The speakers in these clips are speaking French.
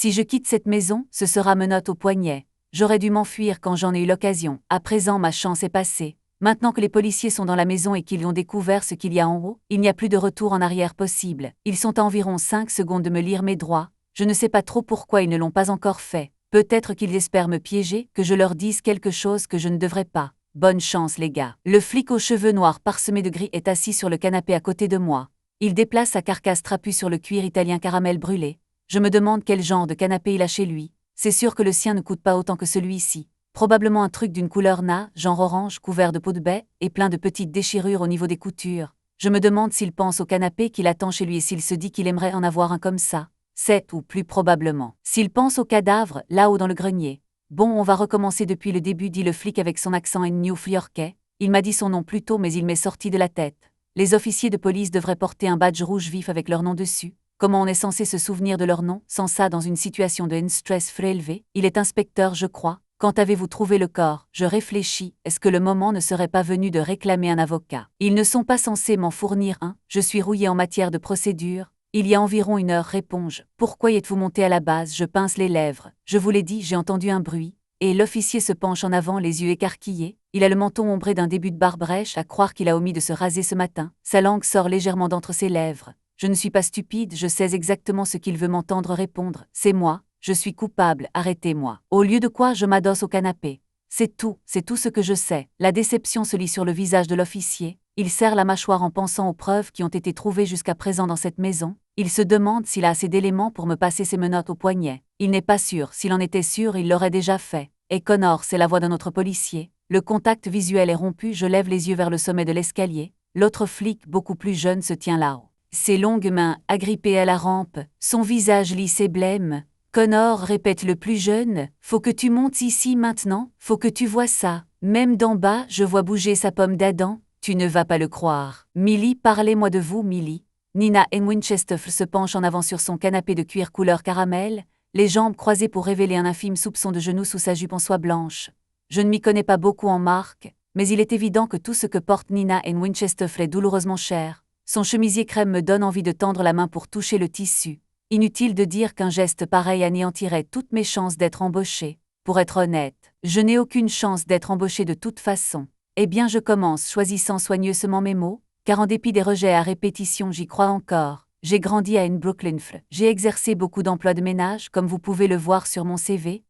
Si je quitte cette maison, ce sera menottes au poignet. J'aurais dû m'enfuir quand j'en ai eu l'occasion. À présent, ma chance est passée. Maintenant que les policiers sont dans la maison et qu'ils ont découvert ce qu'il y a en haut, il n'y a plus de retour en arrière possible. Ils sont à environ 5 secondes de me lire mes droits. Je ne sais pas trop pourquoi ils ne l'ont pas encore fait. Peut-être qu'ils espèrent me piéger, que je leur dise quelque chose que je ne devrais pas. Bonne chance, les gars. Le flic aux cheveux noirs parsemés de gris est assis sur le canapé à côté de moi. Il déplace sa carcasse trapue sur le cuir italien caramel brûlé. Je me demande quel genre de canapé il a chez lui. C'est sûr que le sien ne coûte pas autant que celui-ci. Probablement un truc d'une couleur nat, genre orange, couvert de peau de baie, et plein de petites déchirures au niveau des coutures. Je me demande s'il pense au canapé qu'il attend chez lui et s'il se dit qu'il aimerait en avoir un comme ça. 7 ou plus probablement. S'il pense au cadavre, là-haut dans le grenier. Bon, on va recommencer depuis le début, dit le flic avec son accent new-yorkais. Il m'a dit son nom plus tôt, mais il m'est sorti de la tête. Les officiers de police devraient porter un badge rouge vif avec leur nom dessus. Comment on est censé se souvenir de leur nom, sans ça dans une situation de stress élevé? Il est inspecteur, je crois. Quand avez-vous trouvé le corps? Je réfléchis, est-ce que le moment ne serait pas venu de réclamer un avocat? Ils ne sont pas censés m'en fournir un, je suis rouillé en matière de procédure. Il y a environ 1 heure, réponds-je. Pourquoi y êtes-vous monté à la base? Je pince les lèvres. Je vous l'ai dit, j'ai entendu un bruit. Et l'officier se penche en avant, les yeux écarquillés. Il a le menton ombré d'un début de barbe rêche, à croire qu'il a omis de se raser ce matin. Sa langue sort légèrement d'entre ses lèvres. Je ne suis pas stupide, je sais exactement ce qu'il veut m'entendre répondre. C'est moi, je suis coupable, arrêtez-moi. Au lieu de quoi, je m'adosse au canapé. C'est tout ce que je sais. La déception se lit sur le visage de l'officier. Il serre la mâchoire en pensant aux preuves qui ont été trouvées jusqu'à présent dans cette maison. Il se demande s'il a assez d'éléments pour me passer ses menottes au poignet. Il n'est pas sûr, s'il en était sûr, il l'aurait déjà fait. Et Connor, c'est la voix d'un autre policier. Le contact visuel est rompu, je lève les yeux vers le sommet de l'escalier. L'autre flic, beaucoup plus jeune, se tient là-haut. Ses longues mains, agrippées à la rampe, son visage lisse et blême. Connor, répète le plus jeune, faut que tu montes ici maintenant, faut que tu vois ça. Même d'en bas, je vois bouger sa pomme d'Adam, tu ne vas pas le croire. Millie, parlez-moi de vous, Millie. Nina N. Winchester se penche en avant sur son canapé de cuir couleur caramel, les jambes croisées pour révéler un infime soupçon de genou sous sa jupe en soie blanche. Je ne m'y connais pas beaucoup en marque, mais il est évident que tout ce que porte Nina N. Winchester est douloureusement cher. Son chemisier crème me donne envie de tendre la main pour toucher le tissu. Inutile de dire qu'un geste pareil anéantirait toutes mes chances d'être embauché. Pour être honnête, je n'ai aucune chance d'être embauché de toute façon. Eh bien, je commence, choisissant soigneusement mes mots, car en dépit des rejets à répétition, j'y crois encore. J'ai grandi à Brooklyn. J'ai exercé beaucoup d'emplois de ménage, comme vous pouvez le voir sur mon CV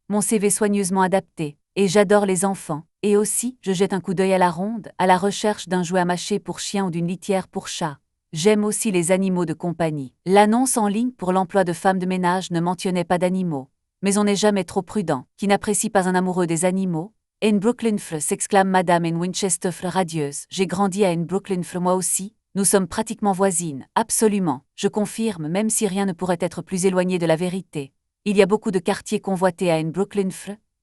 soigneusement adapté. Et j'adore les enfants. Et aussi, je jette un coup d'œil à la ronde, à la recherche d'un jouet à mâcher pour chien ou d'une litière pour chat. J'aime aussi les animaux de compagnie. L'annonce en ligne pour l'emploi de femme de ménage ne mentionnait pas d'animaux. Mais on n'est jamais trop prudent. Qui n'apprécie pas un amoureux des animaux? Brooklyn, s'exclame Madame N. Winchester radieuse. J'ai grandi à Brooklyn, moi aussi. Nous sommes pratiquement voisines. Absolument. Je confirme, même si rien ne pourrait être plus éloigné de la vérité. Il y a beaucoup de quartiers convoités à Brooklyn,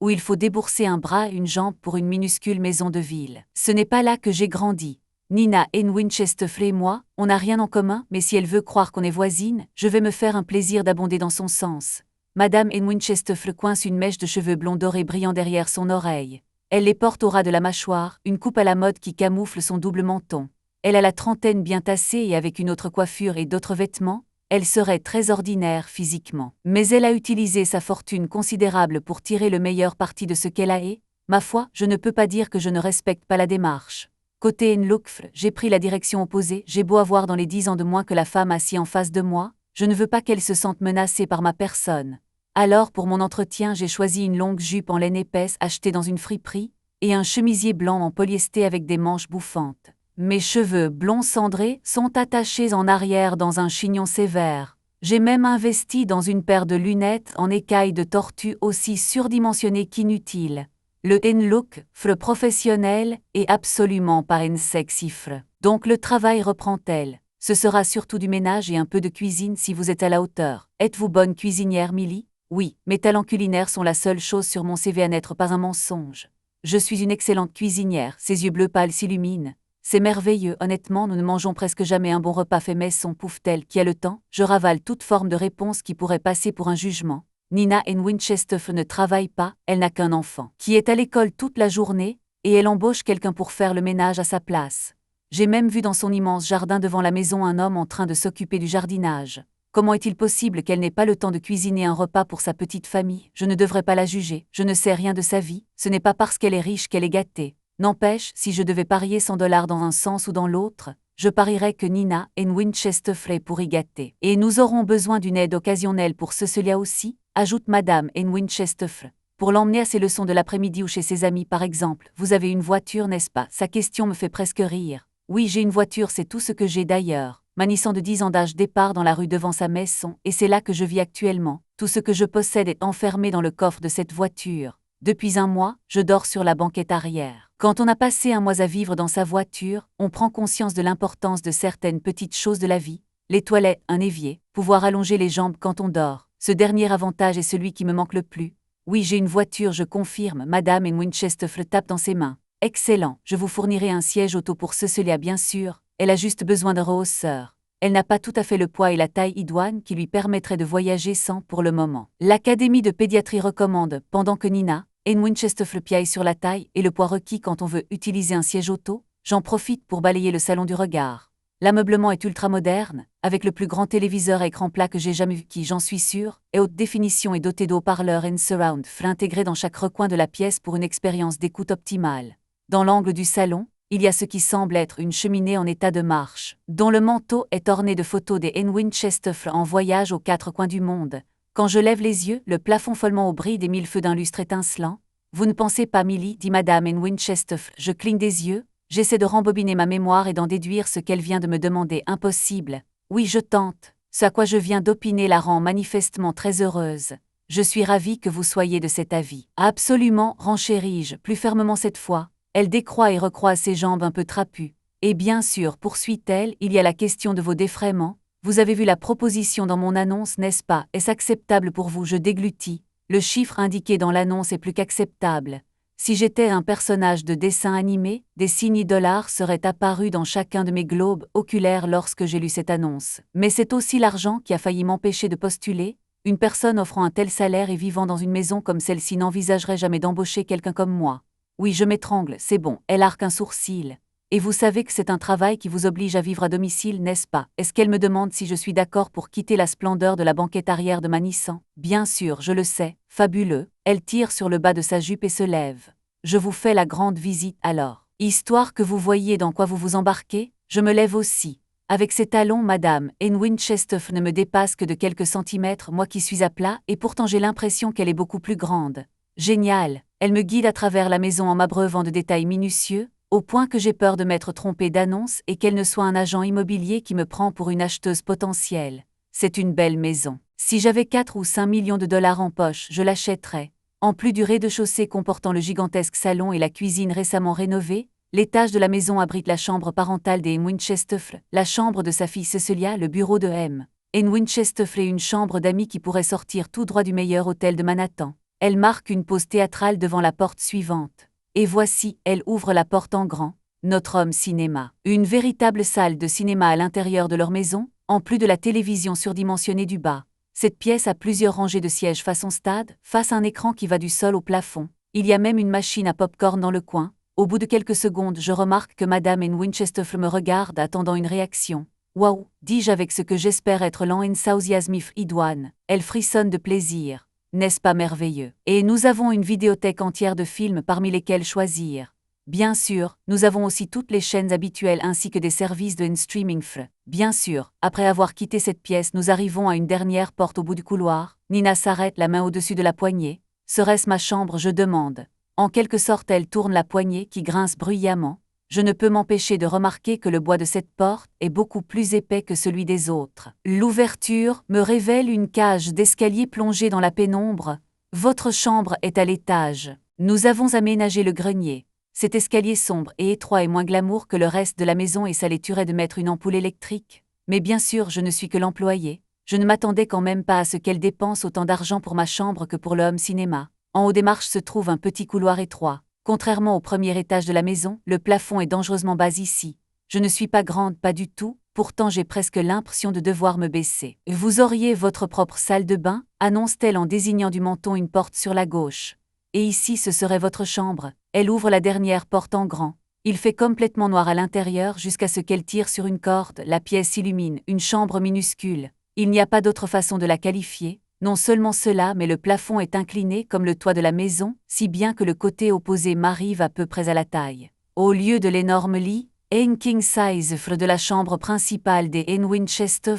où il faut débourser un bras et une jambe pour une minuscule maison de ville. Ce n'est pas là que j'ai grandi. Nina N. Winchester et moi, on n'a rien en commun, mais si elle veut croire qu'on est voisines, je vais me faire un plaisir d'abonder dans son sens. Madame N. Winchester coince une mèche de cheveux blonds dorés brillant derrière son oreille. Elle les porte au ras de la mâchoire, une coupe à la mode qui camoufle son double menton. Elle a la trentaine bien tassée et avec une autre coiffure et d'autres vêtements, elle serait très ordinaire physiquement. Mais elle a utilisé sa fortune considérable pour tirer le meilleur parti de ce qu'elle a et, ma foi, je ne peux pas dire que je ne respecte pas la démarche. Côté Nlookf, j'ai pris la direction opposée, j'ai beau avoir dans les 10 ans de moins que la femme assise en face de moi, je ne veux pas qu'elle se sente menacée par ma personne. Alors pour mon entretien j'ai choisi une longue jupe en laine épaisse achetée dans une friperie, et un chemisier blanc en polyester avec des manches bouffantes. Mes cheveux blonds cendrés sont attachés en arrière dans un chignon sévère. J'ai même investi dans une paire de lunettes en écailles de tortue aussi surdimensionnées qu'inutiles. Le look, professionnel, est absolument pas sexy. Donc le travail reprend-elle. Ce sera surtout du ménage et un peu de cuisine si vous êtes à la hauteur. Êtes-vous bonne cuisinière, Millie? Oui, mes talents culinaires sont la seule chose sur mon CV à n'être pas un mensonge. Je suis une excellente cuisinière, ses yeux bleus pâles s'illuminent. C'est merveilleux, honnêtement, nous ne mangeons presque jamais un bon repas fait maison, pouffe-t-elle, qui a le temps, je ravale toute forme de réponse qui pourrait passer pour un jugement. Nina N. Winchester ne travaille pas, elle n'a qu'un enfant, qui est à l'école toute la journée, et elle embauche quelqu'un pour faire le ménage à sa place. J'ai même vu dans son immense jardin devant la maison un homme en train de s'occuper du jardinage. Comment est-il possible qu'elle n'ait pas le temps de cuisiner un repas pour sa petite famille? Je ne devrais pas la juger, je ne sais rien de sa vie, ce n'est pas parce qu'elle est riche qu'elle est gâtée. N'empêche, si je devais parier 100 $ dans un sens ou dans l'autre, je parierais que Nina N. Winchester ferait pour y gâter. Et nous aurons besoin d'une aide occasionnelle pour cela aussi, ajoute Madame N. Winchester. Pour l'emmener à ses leçons de l'après-midi ou chez ses amis par exemple. Vous avez une voiture, n'est-ce pas? Sa question me fait presque rire. Oui, j'ai une voiture, c'est tout ce que j'ai d'ailleurs. Ma Nissan de 10 ans d'âge départ dans la rue devant sa maison, et c'est là que je vis actuellement. Tout ce que je possède est enfermé dans le coffre de cette voiture. Depuis un mois, je dors sur la banquette arrière. Quand on a passé un mois à vivre dans sa voiture, on prend conscience de l'importance de certaines petites choses de la vie. Les toilettes, un évier, pouvoir allonger les jambes quand on dort. Ce dernier avantage est celui qui me manque le plus. Oui, j'ai une voiture, je confirme, Madame N. Winchester tape dans ses mains. Excellent, je vous fournirai un siège auto pour cela bien sûr. Elle a juste besoin d'un rehausseur. Elle n'a pas tout à fait le poids et la taille idoine qui lui permettraient de voyager sans pour le moment. L'Académie de pédiatrie recommande, pendant que Nina N. Winchester piaille sur la taille et le poids requis quand on veut utiliser un siège auto, j'en profite pour balayer le salon du regard. L'ameublement est ultra moderne, avec le plus grand téléviseur à écran plat que j'ai jamais vu qui, j'en suis sûr, est haute définition et doté d'haut-parleurs and surround intégrés dans chaque recoin de la pièce pour une expérience d'écoute optimale. Dans l'angle du salon, il y a ce qui semble être une cheminée en état de marche, dont le manteau est orné de photos des N. Winchester en voyage aux 4 coins du monde. Quand je lève les yeux, le plafond follement au bris des 1000 feux d'un lustre étincelant. Vous ne pensez pas, Millie, dit Madame N. Winchester. Je cligne des yeux, j'essaie de rembobiner ma mémoire et d'en déduire ce qu'elle vient de me demander. Impossible. Oui, je tente. Ce à quoi je viens d'opiner la rend manifestement très heureuse. Je suis ravie que vous soyez de cet avis. Absolument, renchéris-je, plus fermement cette fois. Elle décroît et recroise ses jambes un peu trapues. Et bien sûr, poursuit-elle, il y a la question de vos défraiements. Vous avez vu la proposition dans mon annonce, n'est-ce pas? Est-ce acceptable pour vous? Je déglutis. Le chiffre indiqué dans l'annonce est plus qu'acceptable. Si j'étais un personnage de dessin animé, des signes dollars seraient apparus dans chacun de mes globes oculaires lorsque j'ai lu cette annonce. Mais c'est aussi l'argent qui a failli m'empêcher de postuler. Une personne offrant un tel salaire et vivant dans une maison comme celle-ci n'envisagerait jamais d'embaucher quelqu'un comme moi. Oui, je m'étrangle, c'est bon, elle arque un sourcil. Et vous savez que c'est un travail qui vous oblige à vivre à domicile, n'est-ce pas? Est-ce qu'elle me demande si je suis d'accord pour quitter la splendeur de la banquette arrière de ma Nissan? Bien sûr, je le sais, fabuleux. Elle tire sur le bas de sa jupe et se lève. Je vous fais la grande visite alors. Histoire que vous voyiez dans quoi vous vous embarquez, je me lève aussi. Avec ses talons, Madame N. Winchester ne me dépasse que de quelques centimètres, moi qui suis à plat, et pourtant j'ai l'impression qu'elle est beaucoup plus grande. Génial. Elle me guide à travers la maison en m'abreuvant de détails minutieux, au point que j'ai peur de m'être trompée d'annonce et qu'elle ne soit un agent immobilier qui me prend pour une acheteuse potentielle. C'est une belle maison. Si j'avais 4 ou 5 millions de dollars en poche, je l'achèterais. En plus du rez-de-chaussée comportant le gigantesque salon et la cuisine récemment rénovée, l'étage de la maison abrite la chambre parentale des Winchester, la chambre de sa fille Cecilia, le bureau de M. N. Winchester et une chambre d'amis qui pourrait sortir tout droit du meilleur hôtel de Manhattan. Elle marque une pause théâtrale devant la porte suivante. Et voici, elle ouvre la porte en grand. Notre home cinéma. Une véritable salle de cinéma à l'intérieur de leur maison, en plus de la télévision surdimensionnée du bas. Cette pièce a plusieurs rangées de sièges façon stade, face à un écran qui va du sol au plafond. Il y a même une machine à pop-corn dans le coin. Au bout de quelques secondes, je remarque que Madame N. Winchester me regarde attendant une réaction. Waouh, dis-je avec ce que j'espère être l'enthousiasme idoine. Elle frissonne de plaisir. N'est-ce pas merveilleux? Et nous avons une vidéothèque entière de films parmi lesquels choisir. Bien sûr, nous avons aussi toutes les chaînes habituelles ainsi que des services de streaming. Bien sûr, après avoir quitté cette pièce, nous arrivons à une dernière porte au bout du couloir. Nina s'arrête, la main au-dessus de la poignée. Serait-ce ma chambre, je demande. En quelque sorte, elle tourne la poignée qui grince bruyamment. Je ne peux m'empêcher de remarquer que le bois de cette porte est beaucoup plus épais que celui des autres. L'ouverture me révèle une cage d'escalier plongée dans la pénombre. Votre chambre est à l'étage. Nous avons aménagé le grenier. Cet escalier sombre et étroit est moins glamour que le reste de la maison et ça l'éturait de mettre une ampoule électrique. Mais bien sûr, je ne suis que l'employé. Je ne m'attendais quand même pas à ce qu'elle dépense autant d'argent pour ma chambre que pour le home cinéma. En haut des marches se trouve un petit couloir étroit. Contrairement au premier étage de la maison, le plafond est dangereusement bas ici. Je ne suis pas grande, pas du tout, pourtant j'ai presque l'impression de devoir me baisser. Vous auriez votre propre salle de bain, annonce-t-elle en désignant du menton une porte sur la gauche. Et ici ce serait votre chambre. Elle ouvre la dernière porte en grand. Il fait complètement noir à l'intérieur jusqu'à ce qu'elle tire sur une corde, la pièce s'illumine, une chambre minuscule. Il n'y a pas d'autre façon de la qualifier. Non seulement cela, mais le plafond est incliné comme le toit de la maison, si bien que le côté opposé m'arrive à peu près à la taille. Au lieu de l'énorme lit, un king size de la chambre principale des Winchester,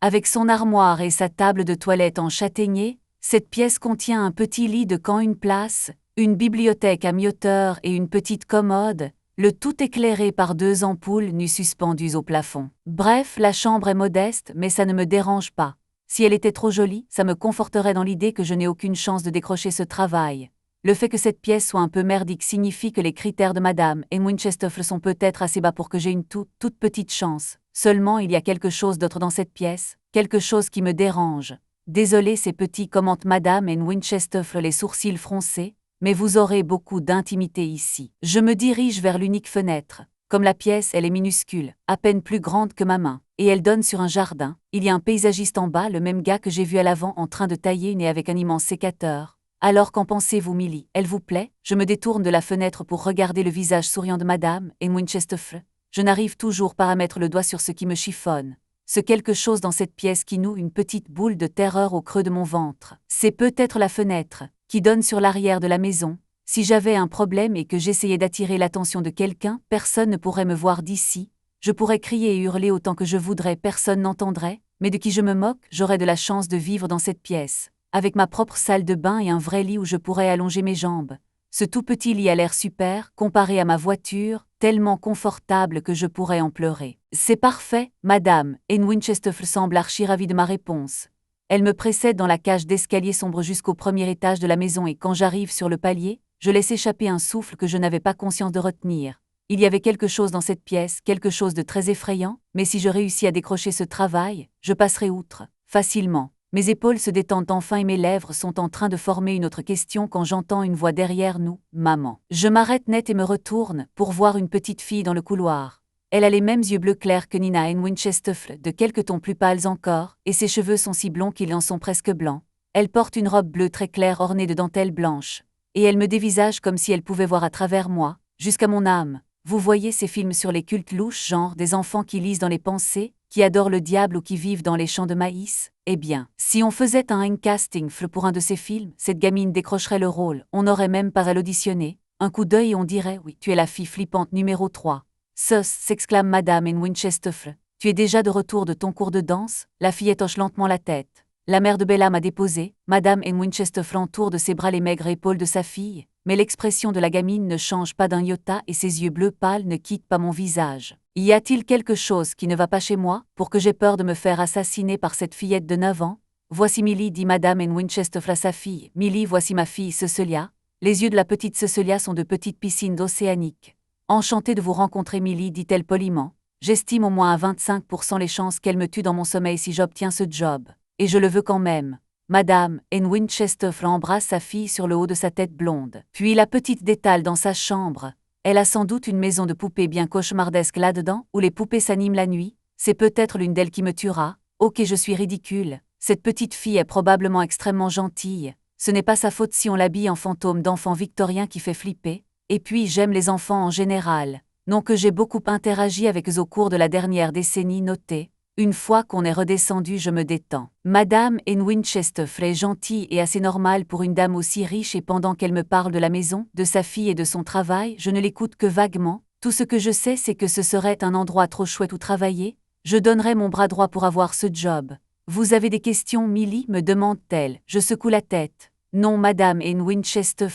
avec son armoire et sa table de toilette en châtaignier, cette pièce contient un petit lit de camp, une place, une bibliothèque à mi-hauteur et une petite commode, le tout éclairé par 2 ampoules nues suspendues au plafond. Bref, la chambre est modeste, mais ça ne me dérange pas. Si elle était trop jolie, ça me conforterait dans l'idée que je n'ai aucune chance de décrocher ce travail. Le fait que cette pièce soit un peu merdique signifie que les critères de Madame Winchester sont peut-être assez bas pour que j'ai une toute petite chance. Seulement, il y a quelque chose d'autre dans cette pièce, quelque chose qui me dérange. Désolé, c'est petit, commente Madame Winchester, les sourcils froncés, mais vous aurez beaucoup d'intimité ici. Je me dirige vers l'unique fenêtre. Comme la pièce, elle est minuscule, à peine plus grande que ma main, et elle donne sur un jardin. Il y a un paysagiste en bas, le même gars que j'ai vu à l'avant en train de tailler une haie avec un immense sécateur. Alors qu'en pensez-vous, Millie? Elle vous plaît? Je me détourne de la fenêtre pour regarder le visage souriant de Madame Winchester. Je n'arrive toujours pas à mettre le doigt sur ce qui me chiffonne. Ce quelque chose dans cette pièce qui noue une petite boule de terreur au creux de mon ventre. C'est peut-être la fenêtre, qui donne sur l'arrière de la maison. Si j'avais un problème et que j'essayais d'attirer l'attention de quelqu'un, personne ne pourrait me voir d'ici. Je pourrais crier et hurler autant que je voudrais, personne n'entendrait, mais de qui je me moque, j'aurais de la chance de vivre dans cette pièce, avec ma propre salle de bain et un vrai lit où je pourrais allonger mes jambes. Ce tout petit lit a l'air super, comparé à ma voiture, tellement confortable que je pourrais en pleurer. C'est parfait, Madame Winchester semble archi ravie de ma réponse. Elle me précède dans la cage d'escalier sombre jusqu'au premier étage de la maison et quand j'arrive sur le palier, je laisse échapper un souffle que je n'avais pas conscience de retenir. Il y avait quelque chose dans cette pièce, quelque chose de très effrayant, mais si je réussis à décrocher ce travail, je passerai outre, facilement. Mes épaules se détendent enfin et mes lèvres sont en train de former une autre question quand j'entends une voix derrière nous, maman. Je m'arrête net et me retourne pour voir une petite fille dans le couloir. Elle a les mêmes yeux bleus clairs que Nina Winchester, de quelques tons plus pâles encore, et ses cheveux sont si blonds qu'ils en sont presque blancs. Elle porte une robe bleue très claire ornée de dentelles blanches. Et elle me dévisage comme si elle pouvait voir à travers moi, jusqu'à mon âme. Vous voyez ces films sur les cultes louches, genre des enfants qui lisent dans les pensées, qui adorent le diable ou qui vivent dans les champs de maïs? Eh bien, si on faisait un casting pour un de ces films, cette gamine décrocherait le rôle, on n'aurait même pas à l'auditionner. Un coup d'œil et on dirait « Oui, tu es la fille flippante numéro 3. » Sus, s'exclame Madame Winchester. Tu es déjà de retour de ton cours de danse? La fillette hoche lentement la tête. La mère de Bella m'a déposé. Madame Winchester entoure de ses bras les maigres épaules de sa fille, mais l'expression de la gamine ne change pas d'un iota et ses yeux bleus pâles ne quittent pas mon visage. Y a-t-il quelque chose qui ne va pas chez moi, pour que j'aie peur de me faire assassiner par cette fillette de 9 ans? Voici Millie, dit Madame Winchester à sa fille. Millie, voici ma fille Cecilia. Les yeux de la petite Cecilia sont de petites piscines océaniques. Enchantée de vous rencontrer, Millie, dit-elle poliment. J'estime au moins à 25% les chances qu'elle me tue dans mon sommeil si j'obtiens ce job. Et je le veux quand même. Madame Winchester embrasse sa fille sur le haut de sa tête blonde. Puis la petite détale dans sa chambre. Elle a sans doute une maison de poupées bien cauchemardesque là-dedans, où les poupées s'animent la nuit. C'est peut-être l'une d'elles qui me tuera. Ok, je suis ridicule. Cette petite fille est probablement extrêmement gentille. Ce n'est pas sa faute si on l'habille en fantôme d'enfant victorien qui fait flipper. Et puis j'aime les enfants en général. Non que j'ai beaucoup interagi avec eux au cours de la dernière décennie notée. Une fois qu'on est redescendu, je me détends. Madame Winchester est gentille et assez normale pour une dame aussi riche et pendant qu'elle me parle de la maison, de sa fille et de son travail, je ne l'écoute que vaguement. Tout ce que je sais, c'est que ce serait un endroit trop chouette où travailler. Je donnerais mon bras droit pour avoir ce job. Vous avez des questions, Millie? Me demande-t-elle. Je secoue la tête. Non, Madame Winchester.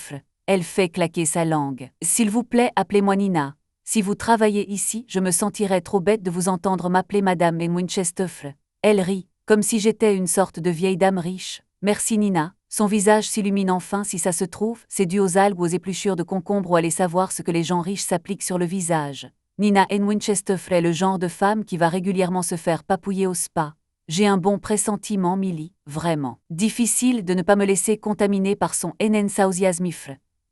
Elle fait claquer sa langue. S'il vous plaît, appelez-moi Nina. Si vous travaillez ici, je me sentirais trop bête de vous entendre m'appeler Madame Winchester. Elle rit, comme si j'étais une sorte de vieille dame riche. Merci Nina. Son visage s'illumine enfin. Si ça se trouve, c'est dû aux algues ou aux épluchures de concombre ou allez savoir ce que les gens riches s'appliquent sur le visage. Nina Winchester est le genre de femme qui va régulièrement se faire papouiller au spa. J'ai un bon pressentiment, Millie, vraiment. Difficile de ne pas me laisser contaminer par son enthousiasme.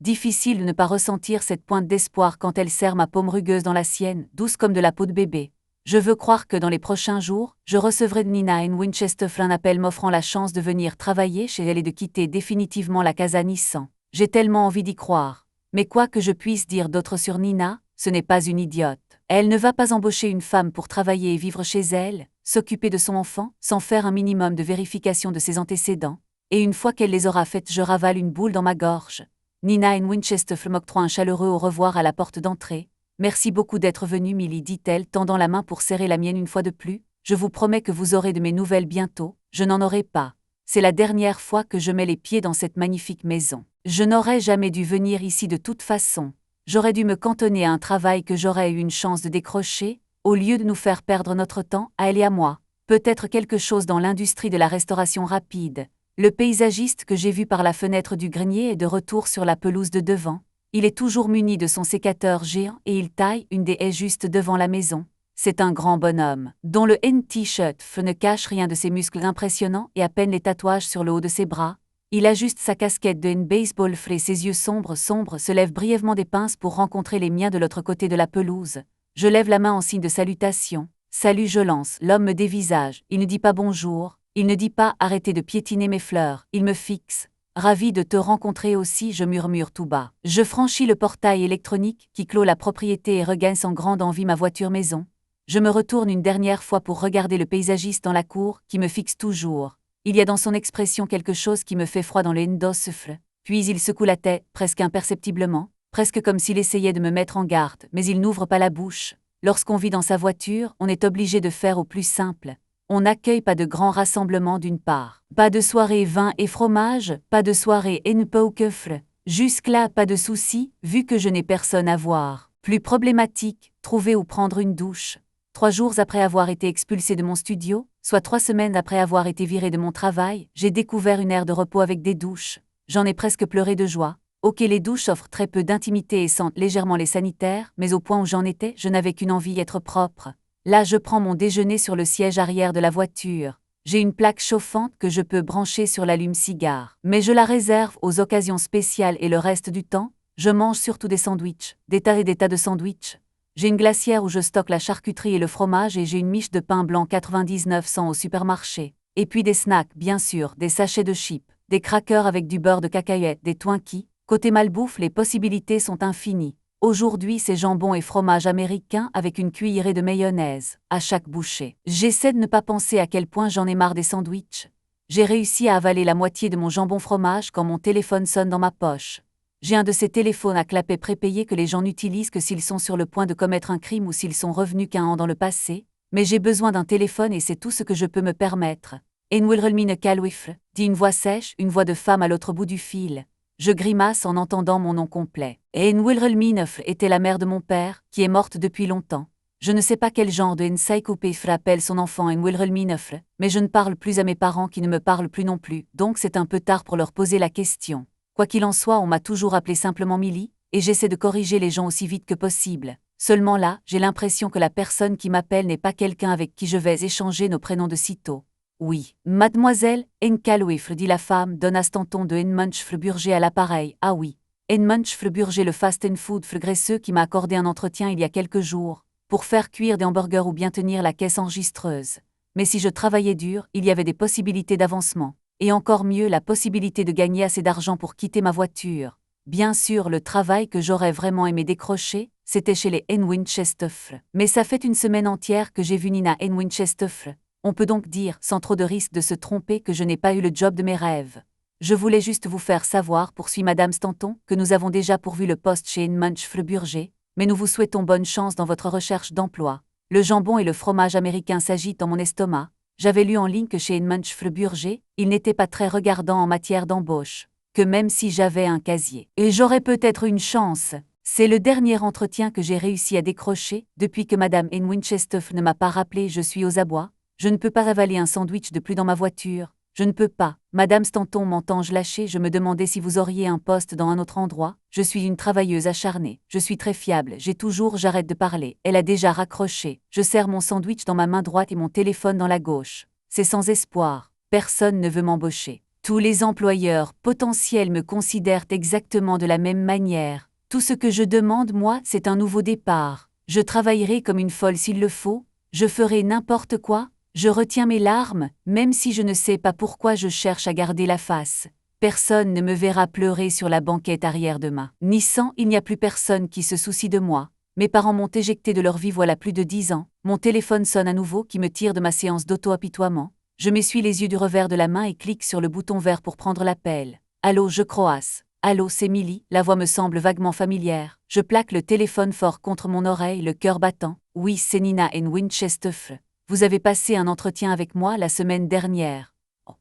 Difficile de ne pas ressentir cette pointe d'espoir quand elle serre ma paume rugueuse dans la sienne, douce comme de la peau de bébé. Je veux croire que dans les prochains jours, je recevrai de Nina Winchester un appel m'offrant la chance de venir travailler chez elle et de quitter définitivement la casa Nissan. J'ai tellement envie d'y croire. Mais quoi que je puisse dire d'autre sur Nina, ce n'est pas une idiote. Elle ne va pas embaucher une femme pour travailler et vivre chez elle. s'occuper de son enfant, sans faire un minimum de vérification de ses antécédents. Et une fois qu'elle les aura faites, je ravale une boule dans ma gorge. Nina N. Winchester m'octroie un chaleureux au revoir à la porte d'entrée. Merci beaucoup d'être venue, Millie, dit-elle, tendant la main pour serrer la mienne une fois de plus. Je vous promets que vous aurez de mes nouvelles bientôt. Je n'en aurai pas. C'est la dernière fois que je mets les pieds dans cette magnifique maison. Je n'aurais jamais dû venir ici de toute façon. J'aurais dû me cantonner à un travail que j'aurais eu une chance de décrocher, au lieu de nous faire perdre notre temps, à elle et à moi. Peut-être quelque chose dans l'industrie de la restauration rapide. Le paysagiste que j'ai vu par la fenêtre du grenier est de retour sur la pelouse de devant. Il est toujours muni de son sécateur géant et il taille une des haies juste devant la maison. C'est un grand bonhomme, dont le N-T-shirt ne cache rien de ses muscles impressionnants et à peine les tatouages sur le haut de ses bras. Il ajuste sa casquette de baseball frais, ses yeux sombres se lèvent brièvement des pinces pour rencontrer les miens de l'autre côté de la pelouse. Je lève la main en signe de salutation. Salut, je lance. L'homme me dévisage. Il ne dit pas bonjour. Il ne dit pas arrêtez de piétiner mes fleurs. Il me fixe. Ravi de te rencontrer aussi, je murmure tout bas. Je franchis le portail électronique qui clôt la propriété et regagne sans grande envie ma voiture maison. Je me retourne une dernière fois pour regarder le paysagiste dans la cour, qui me fixe toujours. Il y a dans son expression quelque chose qui me fait froid dans le endosphre. Puis il secoue la tête, presque imperceptiblement, presque comme s'il essayait de me mettre en garde, mais il n'ouvre pas la bouche. Lorsqu'on vit dans sa voiture, on est obligé de faire au plus simple. On n'accueille pas de grands rassemblements d'une part. Pas de soirée vin et fromage, pas de soirée N-Pokeufre. Jusque-là, pas de souci, vu que je n'ai personne à voir. Plus problématique, trouver ou prendre une douche. 3 jours après avoir été expulsé de mon studio, soit 3 semaines après avoir été viré de mon travail, j'ai découvert une aire de repos avec des douches. J'en ai presque pleuré de joie. Ok, les douches offrent très peu d'intimité et sentent légèrement les sanitaires, mais au point où j'en étais, je n'avais qu'une envie, être propre. Là, je prends mon déjeuner sur le siège arrière de la voiture. J'ai une plaque chauffante que je peux brancher sur l'allume-cigare. Mais je la réserve aux occasions spéciales et le reste du temps, je mange surtout des sandwichs, des tas et des tas de sandwichs. J'ai une glacière où je stocke la charcuterie et le fromage et j'ai une miche de pain blanc 99 cents au supermarché. Et puis des snacks, bien sûr, des sachets de chips, des crackers avec du beurre de cacahuète, des Twinkies. Côté malbouffe, les possibilités sont infinies. Aujourd'hui, c'est jambon et fromage américain avec une cuillerée de mayonnaise, à chaque bouchée. J'essaie de ne pas penser à quel point j'en ai marre des sandwichs. J'ai réussi à avaler la moitié de mon jambon fromage quand mon téléphone sonne dans ma poche. J'ai un de ces téléphones à clapet prépayé que les gens n'utilisent que s'ils sont sur le point de commettre un crime ou s'ils sont revenus qu'un an dans le passé, mais j'ai besoin d'un téléphone et c'est tout ce que je peux me permettre. En Wilhelmine Calwifre, dit une voix sèche, une voix de femme à l'autre bout du fil. Je grimace en entendant mon nom complet. En Wilhelmine était la mère de mon père, qui est morte depuis longtemps. Je ne sais pas quel genre de Encyclopédie appelle son enfant En Wilhelmine, mais je ne parle plus à mes parents qui ne me parlent plus non plus, donc c'est un peu tard pour leur poser la question. Quoi qu'il en soit, on m'a toujours appelé simplement Millie, et j'essaie de corriger les gens aussi vite que possible. Seulement là, j'ai l'impression que la personne qui m'appelle n'est pas quelqu'un avec qui je vais échanger nos prénoms de sitôt. Oui, mademoiselle Enkalwifre, dit la femme, donna Stanton de Enmunchfreburger à l'appareil. Ah oui, Enmunchfreburger, le fast and food graisseux qui m'a accordé un entretien il y a quelques jours, pour faire cuire des hamburgers ou bien tenir la caisse enregistreuse. Mais si je travaillais dur, il y avait des possibilités d'avancement. Et encore mieux, la possibilité de gagner assez d'argent pour quitter ma voiture. Bien sûr, le travail que j'aurais vraiment aimé décrocher, c'était chez les N. Winchester. Mais ça fait une semaine entière que j'ai vu Nina N. Winchester. On peut donc dire, sans trop de risque de se tromper, que je n'ai pas eu le job de mes rêves. Je voulais juste vous faire savoir, poursuit Madame Stanton, que nous avons déjà pourvu le poste chez Enmunchfreburger, mais nous vous souhaitons bonne chance dans votre recherche d'emploi. Le jambon et le fromage américain s'agitent dans mon estomac. J'avais lu en ligne que chez Enmunchfreburger, il n'était pas très regardant en matière d'embauche, que même si j'avais un casier. Et j'aurais peut-être une chance. C'est le dernier entretien que j'ai réussi à décrocher, depuis que Madame N. Winchester ne m'a pas rappelé. Je suis aux abois. Je ne peux pas avaler un sandwich de plus dans ma voiture. Je ne peux pas. Madame Stanton m'entends-je lâcher. Je me demandais si vous auriez un poste dans un autre endroit. Je suis une travailleuse acharnée. Je suis très fiable. J'arrête de parler. Elle a déjà raccroché. Je serre mon sandwich dans ma main droite et mon téléphone dans la gauche. C'est sans espoir. Personne ne veut m'embaucher. Tous les employeurs potentiels me considèrent exactement de la même manière. Tout ce que je demande, moi, c'est un nouveau départ. Je travaillerai comme une folle s'il le faut. Je ferai n'importe quoi. Je retiens mes larmes, même si je ne sais pas pourquoi je cherche à garder la face. Personne ne me verra pleurer sur la banquette arrière de ma Nissan, il n'y a plus personne qui se soucie de moi. Mes parents m'ont éjecté de leur vie voilà plus de 10 ans. Mon téléphone sonne à nouveau qui me tire de ma séance d'auto-apitoiement. Je m'essuie les yeux du revers de la main et clique sur le bouton vert pour prendre l'appel. Allô, je croasse. Allô, c'est Millie, la voix me semble vaguement familière. Je plaque le téléphone fort contre mon oreille, le cœur battant. Oui, c'est Nina N. Winchester. Vous avez passé un entretien avec moi la semaine dernière.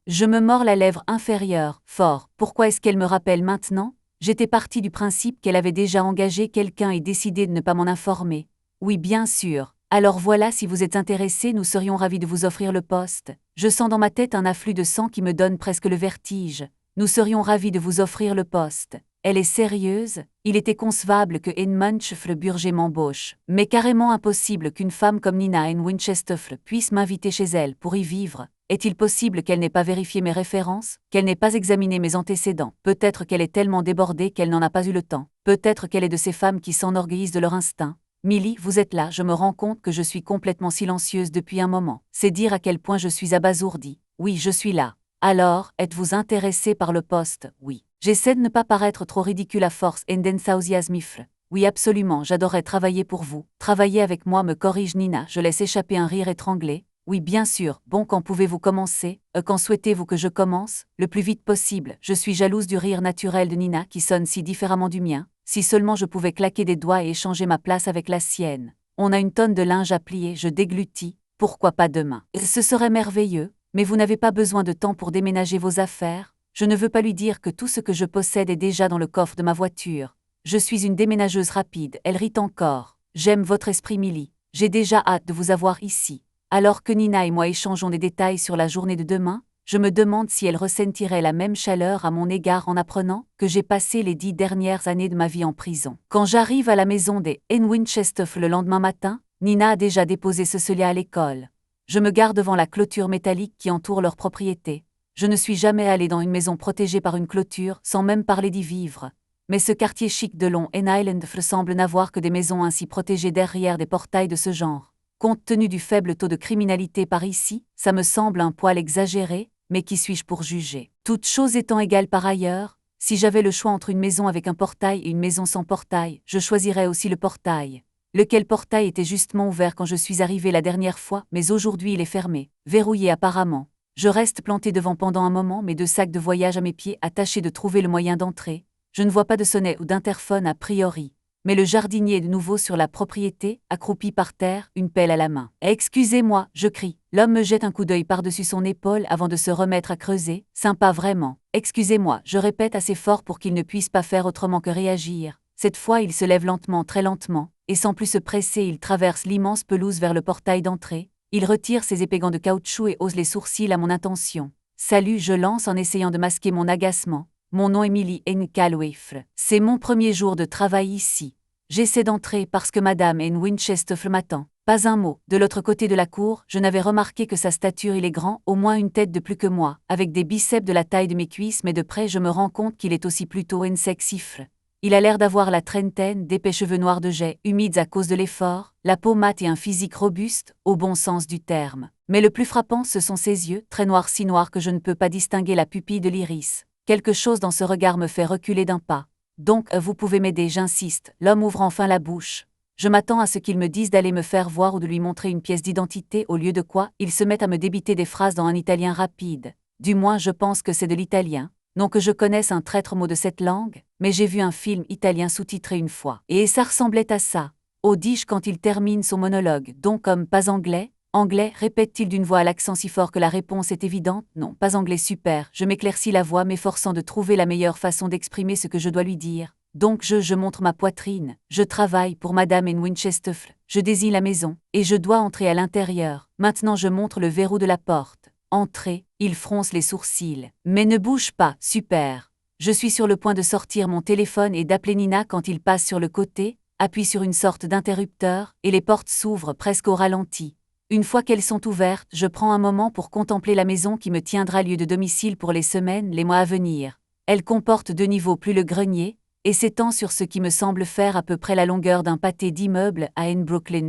Je me mords la lèvre inférieure, fort. Pourquoi est-ce qu'elle me rappelle maintenant? J'étais partie du principe qu'elle avait déjà engagé quelqu'un et décidé de ne pas m'en informer. Oui, bien sûr. Alors voilà, si vous êtes intéressé, nous serions ravis de vous offrir le poste. Je sens dans ma tête un afflux de sang qui me donne presque le vertige. Nous serions ravis de vous offrir le poste. Elle est sérieuse? Il était concevable que N. Munchfle Burger m'embauche, mais carrément impossible qu'une femme comme Nina N. Winchester puisse m'inviter chez elle pour y vivre. Est-il possible qu'elle n'ait pas vérifié mes références, qu'elle n'ait pas examiné mes antécédents? Peut-être qu'elle est tellement débordée qu'elle n'en a pas eu le temps. Peut-être qu'elle est de ces femmes qui s'enorgueillissent de leur instinct. Millie, vous êtes là, je me rends compte que je suis complètement silencieuse depuis un moment. C'est dire à quel point je suis abasourdie. Oui, je suis là. Alors, êtes-vous intéressé par le poste? Oui. J'essaie de ne pas paraître trop ridicule à force. Enthousiasmifle. Oui, absolument, j'adorerais travailler pour vous. Travailler avec moi, me corrige Nina, je laisse échapper un rire étranglé. Oui, bien sûr. Bon, quand pouvez-vous commencer? Quand souhaitez-vous que je commence? Le plus vite possible. Je suis jalouse du rire naturel de Nina qui sonne si différemment du mien. Si seulement je pouvais claquer des doigts et échanger ma place avec la sienne. On a une tonne de linge à plier, je déglutis. Pourquoi pas demain? Ce serait merveilleux. Mais vous n'avez pas besoin de temps pour déménager vos affaires. Je ne veux pas lui dire que tout ce que je possède est déjà dans le coffre de ma voiture. Je suis une déménageuse rapide, elle rit encore. J'aime votre esprit, Millie. J'ai déjà hâte de vous avoir ici. Alors que Nina et moi échangeons des détails sur la journée de demain, je me demande si elle ressentirait la même chaleur à mon égard en apprenant que j'ai passé les 10 dernières années de ma vie en prison. Quand j'arrive à la maison des N. Winchester le lendemain matin, Nina a déjà déposé Cecilia à l'école. Je me gare devant la clôture métallique qui entoure leur propriété. Je ne suis jamais allée dans une maison protégée par une clôture, sans même parler d'y vivre. Mais ce quartier chic de Long Island semble n'avoir que des maisons ainsi protégées derrière des portails de ce genre. Compte tenu du faible taux de criminalité par ici, ça me semble un poil exagéré, mais qui suis-je pour juger? Toutes choses étant égales par ailleurs, si j'avais le choix entre une maison avec un portail et une maison sans portail, je choisirais aussi le portail. Lequel portail était justement ouvert quand je suis arrivée la dernière fois, mais aujourd'hui il est fermé, verrouillé apparemment. Je reste plantée devant pendant un moment, mes 2 sacs de voyage à mes pieds, attachés de trouver le moyen d'entrer. Je ne vois pas de sonnet ou d'interphone a priori. Mais le jardinier est de nouveau sur la propriété, accroupi par terre, une pelle à la main. « Excusez-moi » je crie. L'homme me jette un coup d'œil par-dessus son épaule avant de se remettre à creuser. Sympa vraiment. « Excusez-moi » je répète assez fort pour qu'il ne puisse pas faire autrement que réagir. Cette fois il se lève lentement, très lentement, et sans plus se presser il traverse l'immense pelouse vers le portail d'entrée. Il retire ses épais gants de caoutchouc et hausse les sourcils à mon intention. « Salut » je lance en essayant de masquer mon agacement. Mon nom est Millie N. Calwifle. C'est mon premier jour de travail ici. J'essaie d'entrer parce que Madame N. Winchester m'attend. Pas un mot. De l'autre côté de la cour, je n'avais remarqué que sa stature il est grand, au moins une tête de plus que moi, avec des biceps de la taille de mes cuisses, mais de près je me rends compte qu'il est aussi plutôt sexifle. Il a l'air d'avoir la trentaine, d'épais cheveux noirs de jais, humides à cause de l'effort, la peau mate et un physique robuste, au bon sens du terme. Mais le plus frappant, ce sont ses yeux, très noirs si noirs que je ne peux pas distinguer la pupille de l'iris. Quelque chose dans ce regard me fait reculer d'un pas. Donc, vous pouvez m'aider, j'insiste. L'homme ouvre enfin la bouche. Je m'attends à ce qu'il me dise d'aller me faire voir ou de lui montrer une pièce d'identité, au lieu de quoi, il se met à me débiter des phrases dans un italien rapide. Du moins, je pense que c'est de l'italien. Non que je connaisse un traître mot de cette langue, mais j'ai vu un film italien sous-titré une fois. Et ça ressemblait à ça. Oh, dis-je quand il termine son monologue, donc comme pas anglais? Anglais, répète-t-il d'une voix à l'accent si fort que la réponse est évidente. Non, pas anglais, super. Je m'éclaircis la voix, m'efforçant de trouver la meilleure façon d'exprimer ce que je dois lui dire. Donc je montre ma poitrine. Je travaille pour Madame N. Winchester. Je désigne la maison, et je dois entrer à l'intérieur. Maintenant je montre le verrou de la porte. Entrez, il fronce les sourcils. Mais ne bouge pas, super. Je suis sur le point de sortir mon téléphone et d'appeler Nina quand il passe sur le côté, appuie sur une sorte d'interrupteur, et les portes s'ouvrent presque au ralenti. Une fois qu'elles sont ouvertes, je prends un moment pour contempler la maison qui me tiendra lieu de domicile pour les semaines, les mois à venir. Elle comporte 2 niveaux plus le grenier, et s'étend sur ce qui me semble faire à peu près la longueur d'un pâté d'immeuble à N. Brooklyn.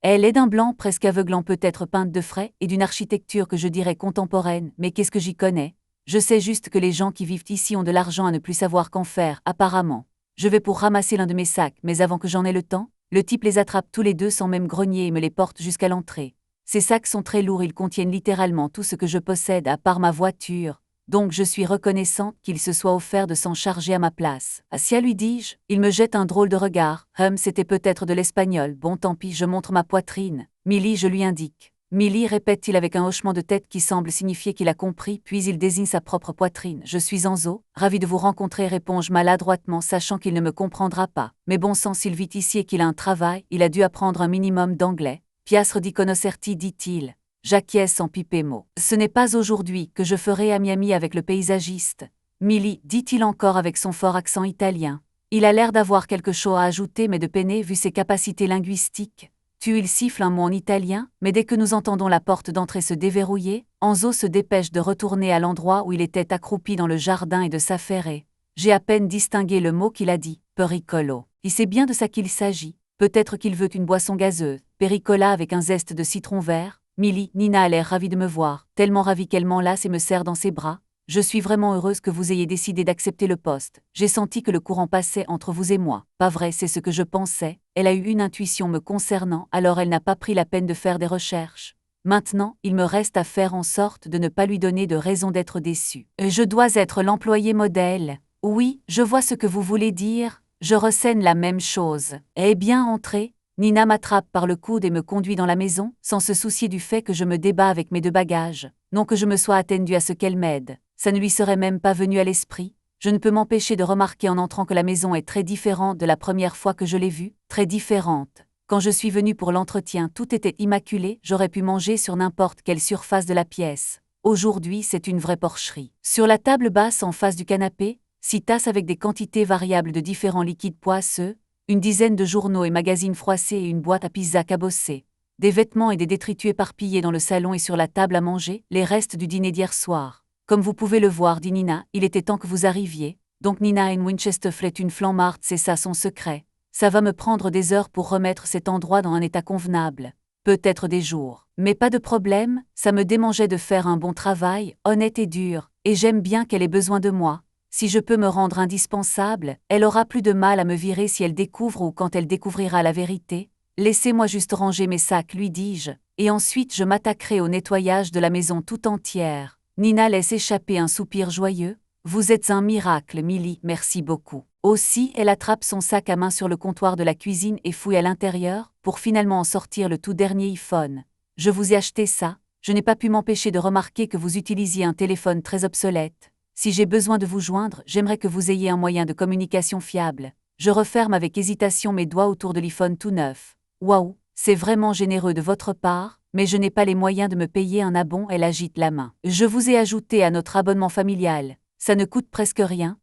Elle est d'un blanc presque aveuglant, peut-être peinte de frais, et d'une architecture que je dirais contemporaine, mais qu'est-ce que j'y connais? Je sais juste que les gens qui vivent ici ont de l'argent à ne plus savoir qu'en faire, apparemment. Je vais pour ramasser l'un de mes sacs, mais avant que j'en ai le temps, Le type les attrape tous les deux sans même grogner et me les porte jusqu'à l'entrée. Ces sacs sont très lourds, ils contiennent littéralement tout ce que je possède à part ma voiture, donc je suis reconnaissante qu'il se soit offert de s'en charger à ma place. Assia, lui dis-je. Il me jette un drôle de regard. C'était peut-être de l'espagnol. Bon, tant pis, je montre ma poitrine. Millie, je lui indique. Millie, répète-t-il avec un hochement de tête qui semble signifier qu'il a compris, puis il désigne sa propre poitrine. Je suis Enzo, ravi de vous rencontrer, réponds-je maladroitement, sachant qu'il ne me comprendra pas. Mais bon sang, s'il vit ici et qu'il a un travail, il a dû apprendre un minimum d'anglais. Piastre di conoscerti, dit-il. J'acquiesce sans piper mot. Ce n'est pas aujourd'hui que je ferai ami-ami avec le paysagiste. Millie, dit-il encore avec son fort accent italien. Il a l'air d'avoir quelque chose à ajouter mais de peiner vu ses capacités linguistiques. Il siffle un mot en italien, mais dès que nous entendons la porte d'entrée se déverrouiller, Enzo se dépêche de retourner à l'endroit où il était accroupi dans le jardin et de s'affairer. J'ai à peine distingué le mot qu'il a dit, pericolo. Il sait bien de ça qu'il s'agit. Peut-être qu'il veut une boisson gazeuse, pericola avec un zeste de citron vert. Millie, Nina a l'air ravie de me voir, tellement ravie qu'elle m'enlace et me serre dans ses bras. Je suis vraiment heureuse que vous ayez décidé d'accepter le poste. J'ai senti que le courant passait entre vous et moi. Pas vrai, c'est ce que je pensais. Elle a eu une intuition me concernant, alors elle n'a pas pris la peine de faire des recherches. Maintenant, il me reste à faire en sorte de ne pas lui donner de raison d'être déçue. Je dois être l'employé modèle. Oui, je vois ce que vous voulez dire. Je ressens la même chose. Eh bien, entrez. Nina m'attrape par le coude et me conduit dans la maison, sans se soucier du fait que je me débats avec mes deux bagages. Non que je me sois attendue à ce qu'elle m'aide. Ça ne lui serait même pas venu à l'esprit. Je ne peux m'empêcher de remarquer en entrant que la maison est très différente de la première fois que je l'ai vue, très différente. Quand je suis venue pour l'entretien, tout était immaculé, j'aurais pu manger sur n'importe quelle surface de la pièce. Aujourd'hui, c'est une vraie porcherie. Sur la table basse en face du canapé, 6 tasses avec des quantités variables de différents liquides poisseux, une dizaine de journaux et magazines froissés et une boîte à pizza cabossée. Des vêtements et des détritus éparpillés dans le salon et sur la table à manger, les restes du dîner d'hier soir. Comme vous pouvez le voir, dit Nina, il était temps que vous arriviez. Donc Nina in Winchester est une flammarde, c'est ça son secret. Ça va me prendre des heures pour remettre cet endroit dans un état convenable. Peut-être des jours. Mais pas de problème, ça me démangeait de faire un bon travail, honnête et dur, et j'aime bien qu'elle ait besoin de moi. Si je peux me rendre indispensable, elle aura plus de mal à me virer si elle découvre ou quand elle découvrira la vérité. Laissez-moi juste ranger mes sacs, lui dis-je, et ensuite je m'attaquerai au nettoyage de la maison tout entière. Nina laisse échapper un soupir joyeux. Vous êtes un miracle, Millie, merci beaucoup. Aussi, elle attrape son sac à main sur le comptoir de la cuisine et fouille à l'intérieur, pour finalement en sortir le tout dernier iPhone. Je vous ai acheté ça, je n'ai pas pu m'empêcher de remarquer que vous utilisiez un téléphone très obsolète. Si j'ai besoin de vous joindre, j'aimerais que vous ayez un moyen de communication fiable. Je referme avec hésitation mes doigts autour de l'iPhone tout neuf. Waouh, c'est vraiment généreux de votre part, mais je n'ai pas les moyens de me payer un abon, elle agite la main. Je vous ai ajouté à notre abonnement familial. Ça ne coûte presque rien,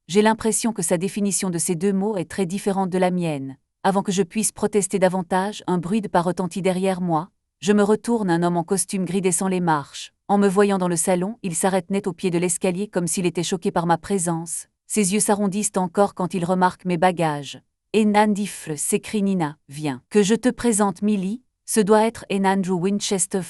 j'ai l'impression que sa définition de ces deux mots est très différente de la mienne. Avant que je puisse protester davantage, un bruit de pas retentit derrière moi. Je me retourne, un homme en costume gris descend les marches. En me voyant dans le salon, il s'arrête net au pied de l'escalier comme s'il était choqué par ma présence. Ses yeux s'arrondissent encore quand il remarque mes bagages. « Enandifle » s'écrie Nina, « Viens. Que je te présente Millie, ce doit être Andrew Winchester. »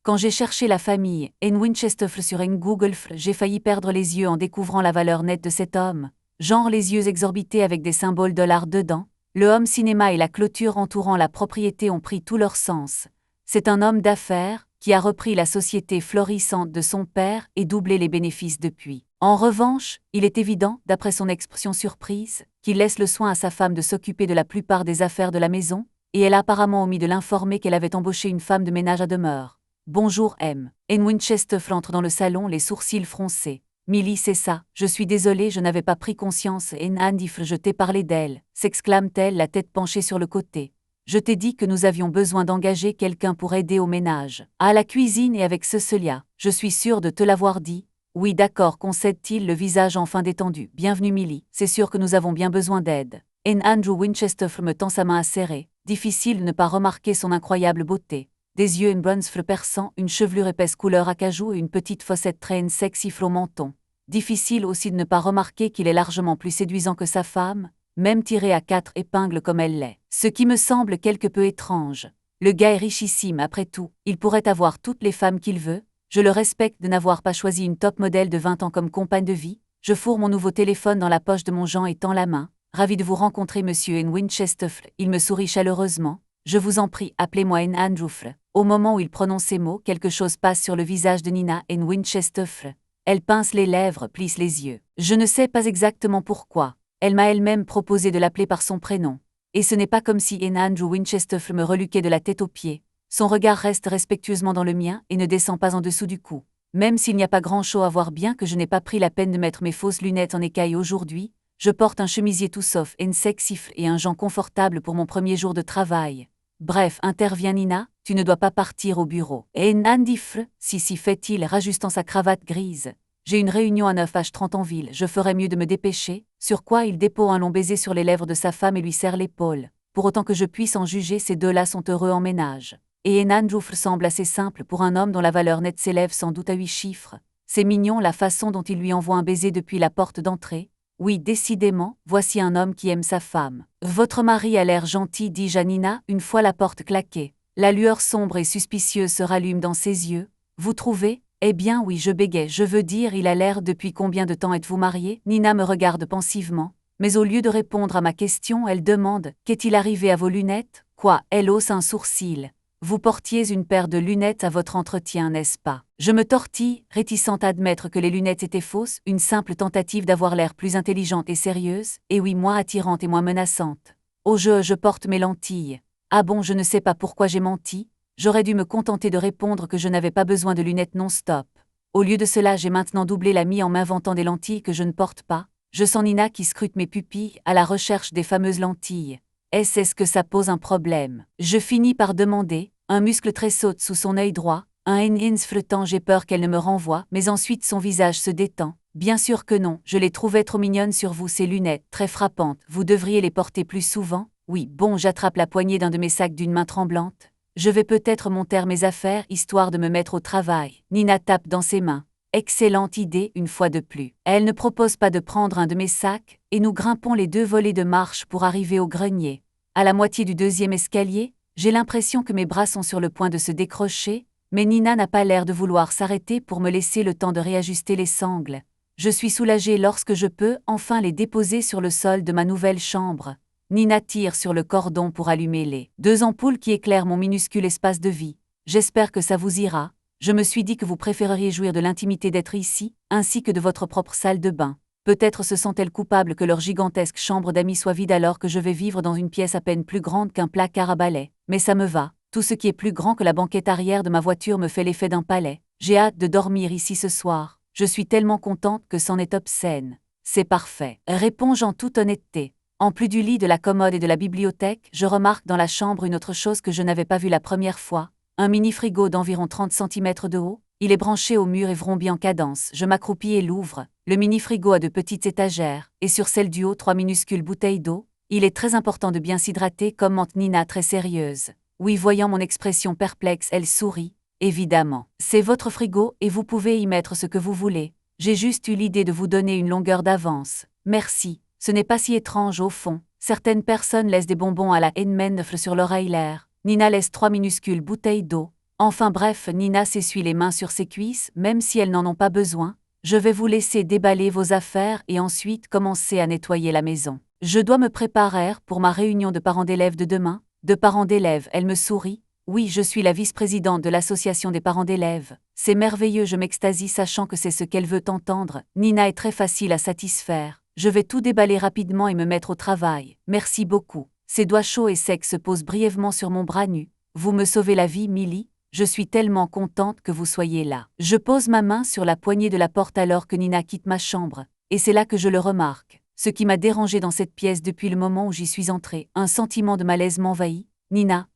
Quand j'ai cherché la famille, Winchester sur Google, j'ai failli perdre les yeux en découvrant la valeur nette de cet homme. Genre les yeux exorbités avec des symboles dollars dedans. Le home cinéma et la clôture entourant la propriété ont pris tout leur sens. C'est un homme d'affaires qui a repris la société florissante de son père et doublé les bénéfices depuis. En revanche, il est évident, d'après son expression surprise, qu'il laisse le soin à sa femme de s'occuper de la plupart des affaires de la maison, et elle a apparemment omis de l'informer qu'elle avait embauché une femme de ménage à demeure. Bonjour M. Winchester entre dans le salon, les sourcils froncés. Millie, c'est ça, je suis désolée, je n'avais pas pris conscience. Andifle, je t'ai parlé d'elle, s'exclame-t-elle, la tête penchée sur le côté. Je t'ai dit que nous avions besoin d'engager quelqu'un pour aider au ménage. À la cuisine et avec Cecilia, je suis sûre de te l'avoir dit. Oui, d'accord, concède-t-il, le visage enfin détendu. Bienvenue Millie, c'est sûr que nous avons bien besoin d'aide. Andrew Winchester me tend sa main acérée. Difficile de ne pas remarquer son incroyable beauté. Des yeux bruns perçants, une chevelure épaisse couleur acajou et une petite fossette traîne sexy au menton. Difficile aussi de ne pas remarquer qu'il est largement plus séduisant que sa femme, même tiré à 4 épingles comme elle l'est. Ce qui me semble quelque peu étrange. Le gars est richissime après tout, il pourrait avoir toutes les femmes qu'il veut. Je le respecte de n'avoir pas choisi une top modèle de 20 ans comme compagne de vie. Je fourre mon nouveau téléphone dans la poche de mon Jean et tends la main. Ravi de vous rencontrer, monsieur N. Winchester. Il me sourit chaleureusement. Je vous en prie, appelez-moi N. Andrew. Au moment où il prononce ces mots, quelque chose passe sur le visage de Nina N. Winchester. Elle pince les lèvres, plisse les yeux. Je ne sais pas exactement pourquoi. Elle m'a elle-même proposé de l'appeler par son prénom. Et ce n'est pas comme si N. Andrew Winchester me reluquait de la tête aux pieds. Son regard reste respectueusement dans le mien et ne descend pas en dessous du cou. Même s'il n'y a pas grand-chose à voir, bien que je n'ai pas pris la peine de mettre mes fausses lunettes en écaille aujourd'hui, je porte un chemisier tout sauf et sexy et un jean confortable pour mon premier jour de travail. Bref, intervient Nina, tu ne dois pas partir au bureau. Et Nandifre, si fait-il, rajustant sa cravate grise. J'ai une réunion à 9h30 en ville, je ferais mieux de me dépêcher, sur quoi il dépose un long baiser sur les lèvres de sa femme et lui serre l'épaule. Pour autant que je puisse en juger, ces deux-là sont heureux en ménage. Et Andrew semble assez simple pour un homme dont la valeur nette s'élève sans doute à 8 chiffres. C'est mignon la façon dont il lui envoie un baiser depuis la porte d'entrée. Oui, décidément, voici un homme qui aime sa femme. Votre mari a l'air gentil, dis-je à Nina, une fois la porte claquée. La lueur sombre et suspicieuse se rallume dans ses yeux. Vous trouvez ? Eh bien oui, je bégais, je veux dire, il a l'air. Depuis combien de temps êtes-vous mariés ? Nina me regarde pensivement, mais au lieu de répondre à ma question, elle demande « Qu'est-il arrivé à vos lunettes ?» Quoi ? Elle hausse un sourcil. Vous portiez une paire de lunettes à votre entretien, n'est-ce pas ? Je me tortille, réticente à admettre que les lunettes étaient fausses, une simple tentative d'avoir l'air plus intelligente et sérieuse, et oui, moins attirante et moins menaçante. Oh, je porte mes lentilles. Ah bon, je ne sais pas pourquoi j'ai menti. J'aurais dû me contenter de répondre que je n'avais pas besoin de lunettes non-stop. Au lieu de cela, j'ai maintenant doublé la mie en m'inventant des lentilles que je ne porte pas. Je sens Nina qui scrute mes pupilles à la recherche des fameuses lentilles. Est-ce que ça pose un problème ? Je finis par demander, un muscle tressaute sous son œil droit, un ins flottant, j'ai peur qu'elle ne me renvoie, mais ensuite son visage se détend. Bien sûr que non, je les trouvais trop mignonnes sur vous, ces lunettes, très frappantes, vous devriez les porter plus souvent. Oui, bon, j'attrape la poignée d'un de mes sacs d'une main tremblante. Je vais peut-être monter mes affaires, histoire de me mettre au travail. Nina tape dans ses mains. Excellente idée, une fois de plus. Elle ne propose pas de prendre un de mes sacs, et nous grimpons les 2 volets de marche pour arriver au grenier. À la moitié du 2e escalier, j'ai l'impression que mes bras sont sur le point de se décrocher, mais Nina n'a pas l'air de vouloir s'arrêter pour me laisser le temps de réajuster les sangles. Je suis soulagée lorsque je peux enfin les déposer sur le sol de ma nouvelle chambre. Nina tire sur le cordon pour allumer les 2 ampoules qui éclairent mon minuscule espace de vie. J'espère que ça vous ira. Je me suis dit que vous préféreriez jouir de l'intimité d'être ici, ainsi que de votre propre salle de bain. Peut-être se sentent-elles coupables que leur gigantesque chambre d'amis soit vide alors que je vais vivre dans une pièce à peine plus grande qu'un placard à balai. Mais ça me va. Tout ce qui est plus grand que la banquette arrière de ma voiture me fait l'effet d'un palais. J'ai hâte de dormir ici ce soir. Je suis tellement contente que c'en est obscène. C'est parfait, réponds-je en toute honnêteté. En plus du lit, de la commode et de la bibliothèque, je remarque dans la chambre une autre chose que je n'avais pas vue la première fois. Un mini-frigo d'environ 30 cm de haut. Il est branché au mur et vrombit en cadence. Je m'accroupis et l'ouvre. Le mini-frigo a de petites étagères, et sur celle du haut 3 minuscules bouteilles d'eau. Il est très important de bien s'hydrater, commente Nina très sérieuse. Oui, voyant mon expression perplexe, elle sourit. Évidemment. C'est votre frigo et vous pouvez y mettre ce que vous voulez. J'ai juste eu l'idée de vous donner une longueur d'avance. Merci. Ce n'est pas si étrange au fond. Certaines personnes laissent des bonbons à la N-Menfle sur leur eyeliner. Nina laisse 3 minuscules bouteilles d'eau. Enfin bref, Nina s'essuie les mains sur ses cuisses, même si elles n'en ont pas besoin. Je vais vous laisser déballer vos affaires et ensuite commencer à nettoyer la maison. Je dois me préparer pour ma réunion de parents d'élèves de demain. De parents d'élèves, elle me sourit. Oui, je suis la vice-présidente de l'association des parents d'élèves. C'est merveilleux, je m'extasie sachant que c'est ce qu'elle veut entendre. Nina est très facile à satisfaire. Je vais tout déballer rapidement et me mettre au travail. Merci beaucoup. Ses doigts chauds et secs se posent brièvement sur mon bras nu. Vous me sauvez la vie, Millie. Je suis tellement contente que vous soyez là. Je pose ma main sur la poignée de la porte alors que Nina quitte ma chambre. Et c'est là que je le remarque. Ce qui m'a dérangé dans cette pièce depuis le moment où j'y suis entrée, un sentiment de malaise m'envahit. Nina,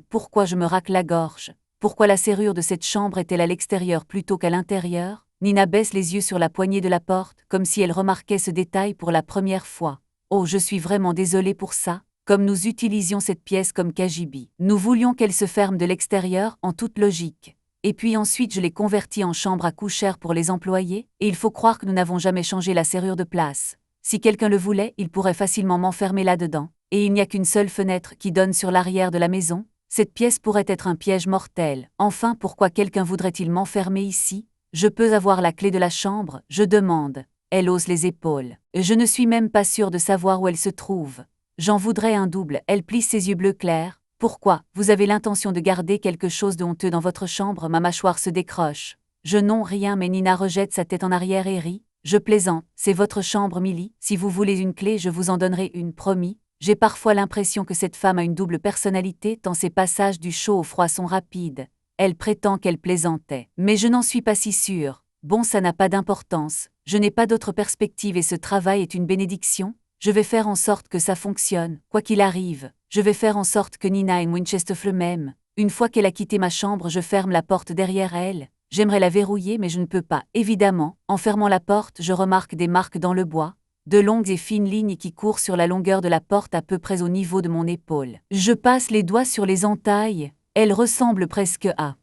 pourquoi je me racle la gorge ? Pourquoi la serrure de cette chambre est-elle à l'extérieur plutôt qu'à l'intérieur ? Nina baisse les yeux sur la poignée de la porte, comme si elle remarquait ce détail pour la première fois. Oh, je suis vraiment désolée pour ça. Comme nous utilisions cette pièce comme cagibi, nous voulions qu'elle se ferme de l'extérieur en toute logique. Et puis ensuite je l'ai convertie en chambre à coucher pour les employés, et il faut croire que nous n'avons jamais changé la serrure de place. Si quelqu'un le voulait, il pourrait facilement m'enfermer là-dedans. Et il n'y a qu'une seule fenêtre qui donne sur l'arrière de la maison. Cette pièce pourrait être un piège mortel. Enfin, pourquoi quelqu'un voudrait-il m'enfermer ici ? Je peux avoir la clé de la chambre, je demande. Elle hausse les épaules. Je ne suis même pas sûre de savoir où elle se trouve. J'en voudrais un double. Elle plisse ses yeux bleus clairs. Pourquoi? Vous avez l'intention de garder quelque chose de honteux dans votre chambre? Ma mâchoire se décroche. Je non rien, mais Nina rejette sa tête en arrière et rit. Je plaisante. C'est votre chambre, Millie. Si vous voulez une clé, je vous en donnerai une, promis. J'ai parfois l'impression que cette femme a une double personnalité tant ses passages du chaud au froid sont rapides. Elle prétend qu'elle plaisantait. Mais je n'en suis pas si sûre. Bon, ça n'a pas d'importance. Je n'ai pas d'autre perspective et ce travail est une bénédiction. Je vais faire en sorte que ça fonctionne, quoi qu'il arrive. Je vais faire en sorte que Nina et Winchester m'aiment. Une fois qu'elle a quitté ma chambre, je ferme la porte derrière elle. J'aimerais la verrouiller, mais je ne peux pas. Évidemment, en fermant la porte, je remarque des marques dans le bois, de longues et fines lignes qui courent sur la longueur de la porte à peu près au niveau de mon épaule. Je passe les doigts sur les entailles. Elles ressemblent presque à